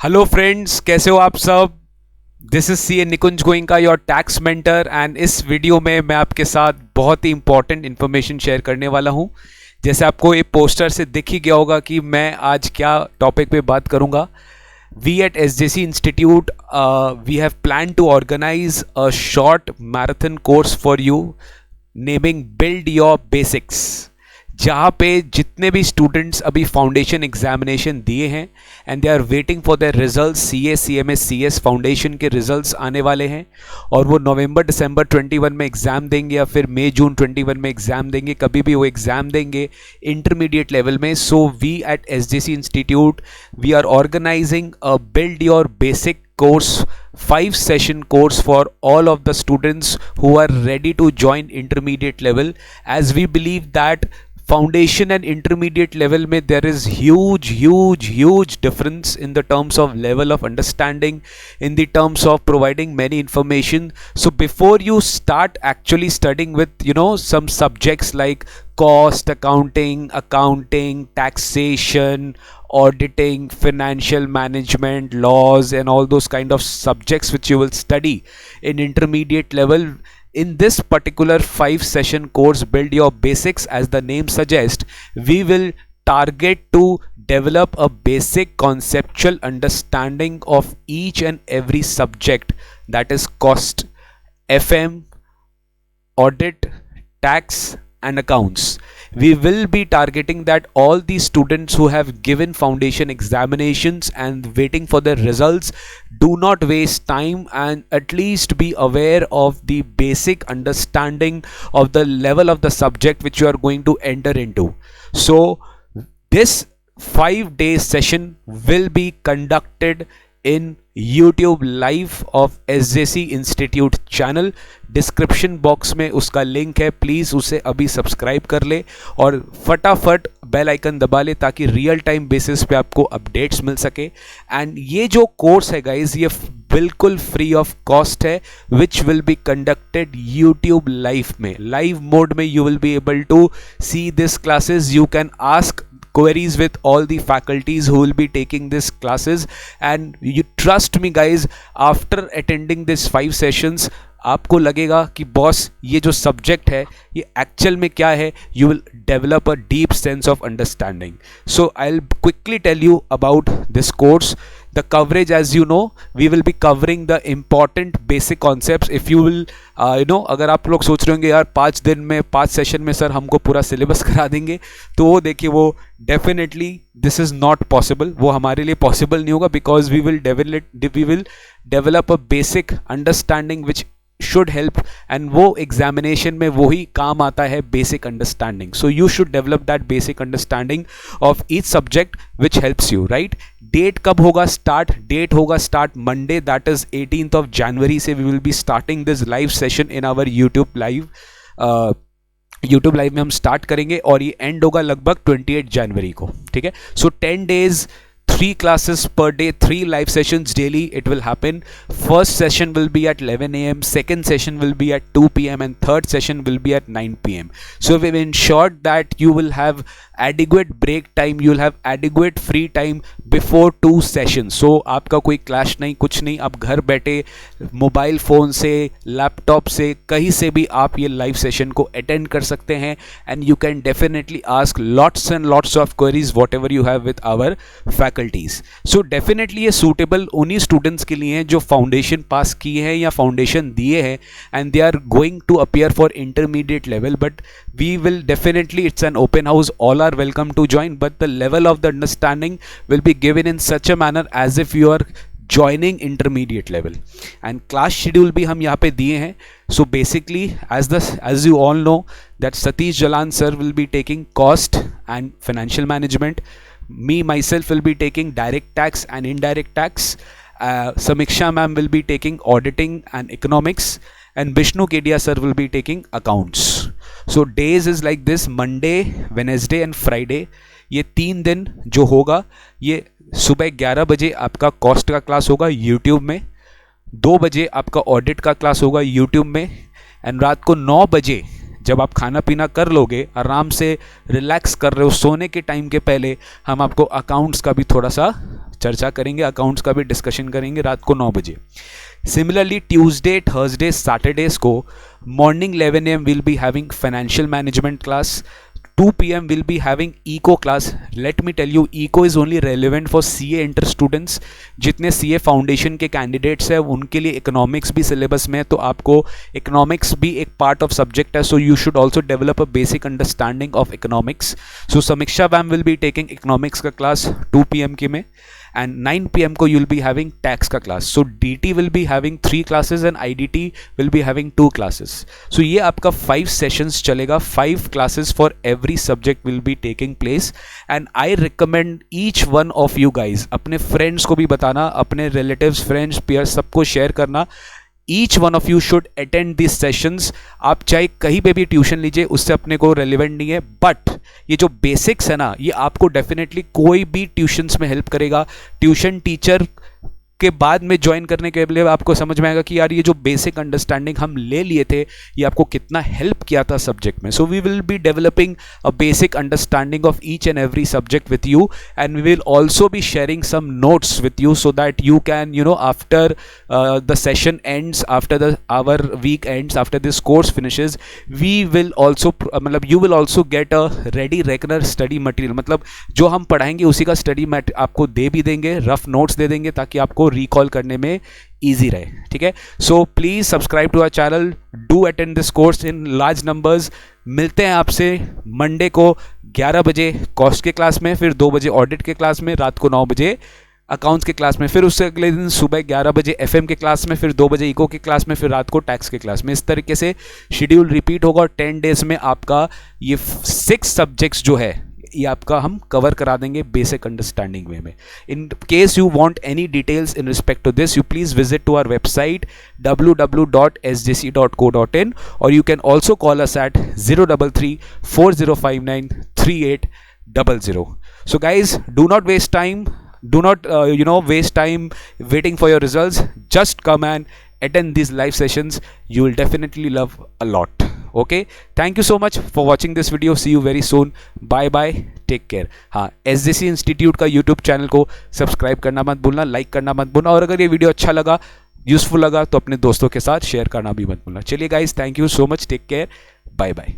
Hello friends, कैसे हो आप सब। दिस इज सी ए Nikunj Goenka, your tax mentor. And इस वीडियो में मैं आपके साथ बहुत ही इंपॉर्टेंट इन्फॉर्मेशन शेयर करने वाला हूं। जैसे आपको ये पोस्टर से दिख ही गया होगा कि मैं आज क्या टॉपिक पे बात करूंगा। We at SJC Institute, we have planned to organize a short marathon course for you, naming Build Your Basics, जहाँ पे जितने भी स्टूडेंट्स अभी फाउंडेशन एग्जामिनेशन दिए हैं and they are waiting for their results, CA CMS CS foundation के results आने वाले हैं और वो नवंबर दिसंबर 21 में एग्ज़ाम देंगे या फिर मई जून 21 में एग्ज़ाम देंगे, कभी भी वो एग्ज़ाम देंगे इंटरमीडिएट लेवल में। So we at SJC institute we are organising a build your basic course, 5-session course for all of the students who are ready to join intermediate level, as we believe that foundation and intermediate level mein there is huge difference in the terms of level of understanding, in the terms of providing many information. So before you start actually studying with some subjects like cost accounting, taxation, auditing, financial management, laws, and all those kind of subjects which you will study in intermediate level, in this particular 5-session course, Build Your Basics, as the name suggests, we will target to develop a basic conceptual understanding of each and every subject, that is cost, FM, audit, tax, and accounts. We will be targeting that all the students who have given foundation examinations and waiting for their results do not waste time and at least be aware of the basic understanding of the level of the subject which you are going to enter into. So this 5-day session will be conducted in YouTube live of SJC Institute channel. Description box में उसका link है, please उसे अभी subscribe कर ले और फटाफट bell icon दबा ले ताकि रियल टाइम बेसिस पे आपको अपडेट्स मिल सके। एंड ये जो कोर्स है गाइज, ये बिल्कुल फ्री ऑफ कॉस्ट है, which will be conducted YouTube live में, लाइव मोड में। You will be able to see this classes, you can ask queries with all the faculties who will be taking this classes, and you trust me guys, after attending this 5 sessions आपको लगेगा कि boss ये जो subject है ये actual में क्या है। You will develop a deep sense of understanding. So I will quickly tell you about this course. The coverage, as you know, we will be covering the important basic concepts. If you will अगर आप लोग सोच रहे होंगे यार 5 दिन में 5 session में सर हमको पूरा सिलेबस करा देंगे, तो वो देखिए वो definitely this is not possible, वो हमारे लिए पॉसिबल नहीं होगा, because we will develop a basic understanding which should help, and वो एग्जामिनेशन में वही काम आता है, basic understanding. So you should develop that basic understanding of each subject which helps you, right. Date कब होगा स्टार्ट? डेट होगा start Monday, that is 18th of January से we will be starting this live session in our YouTube live. YouTube live में हम start करेंगे और ये and होगा लगभग 28 जनवरी को, ठीक है. सो 10 days, 3 classes per day, 3 live sessions daily it will happen. First session will be at 11 a.m, second session will be at 2 p.m, and third session will be at 9 p.m. So we've ensured that you will have adequate break time, you will have adequate free time before 2 sessions. So आपका कोई clash नहीं, कुछ नहीं, आप घर बैठे mobile phone से, laptop से, कहीं से भी आप ये लाइव सेशन को अटेंड कर सकते हैं, and you can definitely ask lots and lots of queries whatever you have with our faculties. So definitely ये सूटेबल उन्हीं स्टूडेंट्स के लिए हैं जो फाउंडेशन पास किए हैं या फाउंडेशन दिए हैं and they are going to appear for intermediate level. But we will definitely, it's an open house, all are welcome to join, but the level of the understanding will be given in such a manner as if you are joining intermediate level. And class schedule भी हम यहाँ पे दिए हैं. So basically as you all know that Satish Jalan sir will be taking cost and financial management. Me myself will be taking direct tax and indirect tax. Samiksha ma'am will be taking auditing and economics, and Vishnu Kedia sir will be taking accounts. So days is like this: Monday, Wednesday and Friday. ये 3 दिन जो होगा, ये सुबह 11 बजे आपका cost का class होगा यूट्यूब में, 2 बजे आपका ऑडिट का क्लास होगा यूट्यूब में, एंड रात को 9 बजे जब आप खाना पीना कर लोगे, आराम से रिलैक्स कर रहे हो, सोने के टाइम के पहले हम आपको अकाउंट्स का भी थोड़ा सा चर्चा करेंगे, अकाउंट्स का भी डिस्कशन करेंगे रात को 9 बजे। सिमिलरली ट्यूसडे, थर्सडे, सैटरडेज को morning 11 AM will be having financial management class, 2 PM will be having eco class. Let me tell you, eco is only relevant for CA inter students. जितने CA foundation के candidates हैं उनके लिए economics भी syllabus में है, तो आपको इकोनॉमिक्स भी एक पार्ट ऑफ सब्जेक्ट है, so you should also develop a basic understanding of economics. So Samiksha ma'am will be taking economics का क्लास 2 PM के में, and 9 PM को you'll be having tax का class. So DT will be having 3 classes and IDT will be having 2 classes. So ये आपका 5 sessions चलेगा, 5 classes for every subject will be taking place, and I recommend each one of you guys अपने friends को भी बताना, अपने relatives, friends, peers सबको share करना। Each one of you should attend this sessions. आप चाहे कहीं पे भी ट्यूशन लीजिए, उससे अपने को रेलिवेंट नहीं है, बट ये जो बेसिक्स है ना, ये आपको डेफिनेटली कोई भी ट्यूशन्स में हेल्प करेगा। ट्यूशन टीचर के बाद में ज्वाइन करने के लिए आपको समझ में आएगा कि यार ये जो बेसिक अंडरस्टैंडिंग हम ले लिए थे ये आपको कितना हेल्प किया था सब्जेक्ट में। So we will be developing a basic understanding of each and every subject with you, and we will also be sharing some notes with you so that you can, after the session ends, after our week ends, after this course finishes, we will also you will also get a ready regular study material। मतलब जो हम पढ़ाएंगे उसी का study आपको दे भी देंगे, rough notes दे देंगे ताकि आपको रिकॉल करने में ईजी रहे, ठीक है। So please subscribe to our channel, do attend this course in large numbers. मिलते हैं आपसे मंडे को 11 बजे कॉस्ट के क्लास में, फिर 2 बजे ऑडिट के क्लास में, रात को 9 बजे अकाउंट्स के क्लास में, फिर उससे अगले दिन सुबह 11 बजे FM के क्लास में, फिर 2 बजे इको के क्लास में, फिर रात को टैक्स के क्लास में। इस तरीके से शेड्यूल रिपीट होगा और 10 डेज में आपका ये 6 सब्जेक्ट्स जो है ये आपका हम कवर करा देंगे बेसिक अंडरस्टैंडिंग वे में। In case you want any details in respect to this, you please visit to our website www.sjc.co.in, और you can also call us at 033-4059-3800। So guys, do not waste time. Do not waste time waiting for your results. Just come and attend these live sessions. You will definitely love a lot. Okay, thank you so much for watching this video. See you very soon. Bye bye, take care. हाँ, SJC institute का YouTube channel को subscribe करना मत भूलना, like करना मत भूलना, और अगर ये वीडियो अच्छा लगा, यूजफुल लगा, तो अपने दोस्तों के साथ शेयर करना भी मत भूलना। चलिए guys, thank you so much, take care, bye bye.